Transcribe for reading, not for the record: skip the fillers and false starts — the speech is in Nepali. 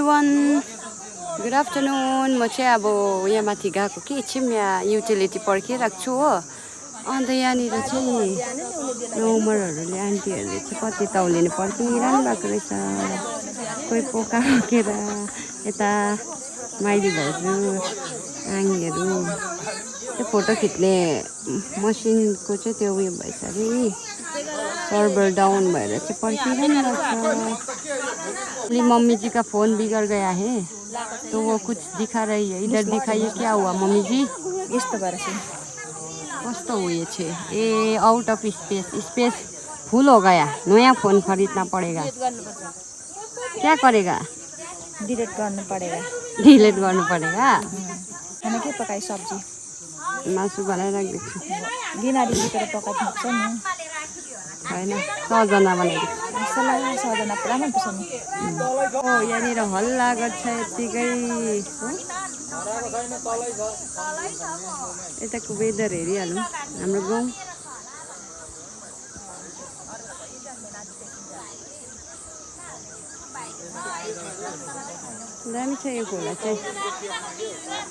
Everyone, good afternoon. म चाहिँ अब यहाँ माथि गएको कि एकछिन यहाँ युटिलिटी पर्खिरहेको छु हो। अन्त यहाँनिर चाहिँ उमरहरूले आन्टीहरूले चाहिँ कति तौलिनु पर्खिरहनु भएको रहेछ। कोही पोका बोकेर यता माइली भाउजू आङीहरू त्यो फोटो खिच्ने मसिनको चाहिँ त्यो उयो भएछ अरे, सर्भर डाउन भएर चाहिँ पर्खिरहनु भएको छ। मम्मी जी का फोन बिगड़ गया है तो वो कुछ दिखा रही है, इधर दिखाइए क्या हुआ मम्मी जी। यस्तो भएर चाहिँ कस्तो हुए छे ए आउट ऑफ स्पेस, स्पेस फुल हो गया, नया फोन खरीदना पड़ेगा। क्या करेगा? डिलिट गर्नु परेगा। डिलिट गर्नु पड़ेगा। खाना के पकाइ? सब्जी मासु बनाइराख्दैछु। बिनारी बितेर पकाइदिन्छ नि होइन, सजना बनाइदिएको मसला सजना पुरा मनपर्छ नि। हो। यहाँनिर हल्ला गर्छ यत्तिकै हो। यताको वेदर हेरिहालौँ हाम्रो गाउँ। दामी छ यो खोला चाहिँ।